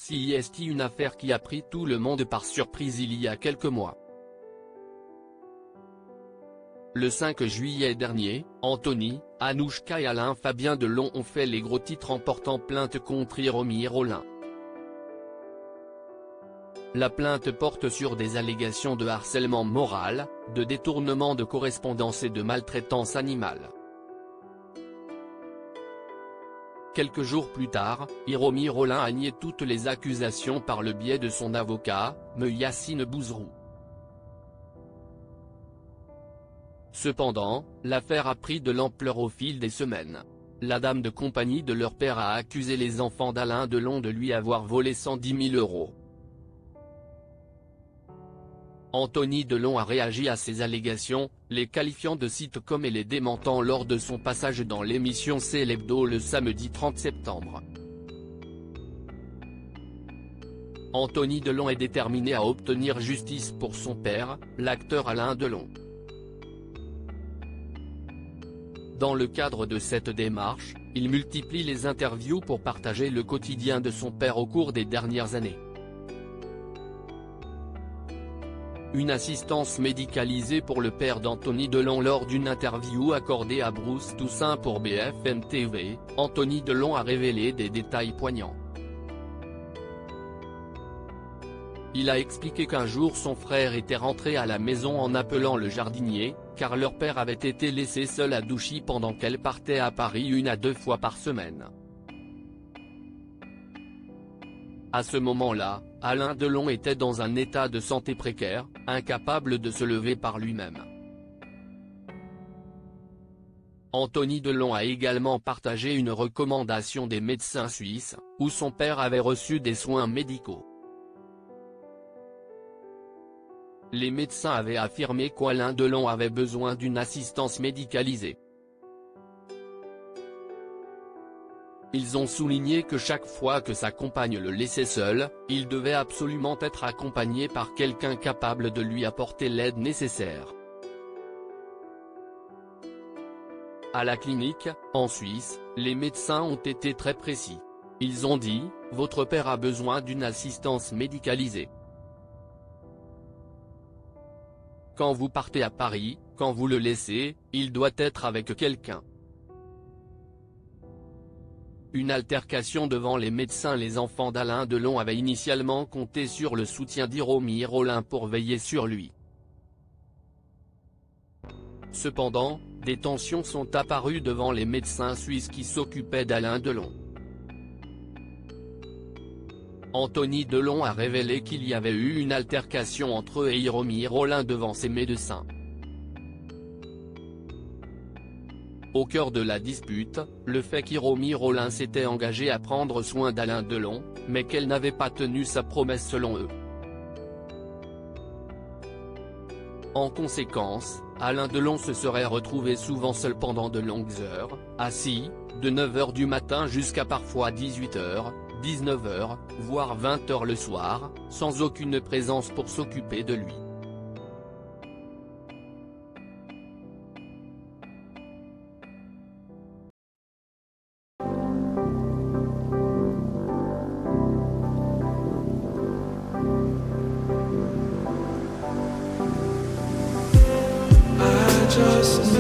C'est une affaire qui a pris tout le monde par surprise il y a quelques mois. Le 5 juillet dernier, Anthony, Anouchka et Alain Fabien Delon ont fait les gros titres en portant plainte contre Hiromi Rollin. La plainte porte sur des allégations de harcèlement moral, de détournement de correspondance et de maltraitance animale. Quelques jours plus tard, Hiromi Rollin a nié toutes les accusations par le biais de son avocat, Me Yassine Bouzrou. Cependant, l'affaire a pris de l'ampleur au fil des semaines. La dame de compagnie de leur père a accusé les enfants d'Alain Delon de lui avoir volé 110 000 €. Anthony Delon a réagi à ces allégations, les qualifiant de sitcom et les démentant lors de son passage dans l'émission C'est l'Hebdo le samedi 30 septembre. Anthony Delon est déterminé à obtenir justice pour son père, l'acteur Alain Delon. Dans le cadre de cette démarche, il multiplie les interviews pour partager le quotidien de son père au cours des dernières années. Une assistance médicalisée pour le père d'Anthony Delon lors d'une interview accordée à Bruce Toussaint pour BFM TV, Anthony Delon a révélé des détails poignants. Il a expliqué qu'un jour son frère était rentré à la maison en appelant le jardinier, car leur père avait été laissé seul à Douchy pendant qu'elle partait à Paris 1 à 2 fois par semaine. À ce moment-là, Alain Delon était dans un état de santé précaire, incapable de se lever par lui-même. Anthony Delon a également partagé une recommandation des médecins suisses, où son père avait reçu des soins médicaux. Les médecins avaient affirmé qu'Alain Delon avait besoin d'une assistance médicalisée. Ils ont souligné que chaque fois que sa compagne le laissait seul, il devait absolument être accompagné par quelqu'un capable de lui apporter l'aide nécessaire. À la clinique, en Suisse, les médecins ont été très précis. Ils ont dit, « Votre père a besoin d'une assistance médicalisée. Quand vous partez à Paris, quand vous le laissez, il doit être avec quelqu'un. » Une altercation devant les médecins. Les enfants d'Alain Delon avaient initialement compté sur le soutien d'Hiromi Rollin pour veiller sur lui. Cependant, des tensions sont apparues devant les médecins suisses qui s'occupaient d'Alain Delon. Anthony Delon a révélé qu'il y avait eu une altercation entre eux et Hiromi Rollin devant ses médecins. Au cœur de la dispute, le fait qu'Hiromi Rollin s'était engagé à prendre soin d'Alain Delon, mais qu'elle n'avait pas tenu sa promesse selon eux. En conséquence, Alain Delon se serait retrouvé souvent seul pendant de longues heures, assis, de 9 h du matin jusqu'à parfois 18 h, 19 h, voire 20 h le soir, sans aucune présence pour s'occuper de lui. Just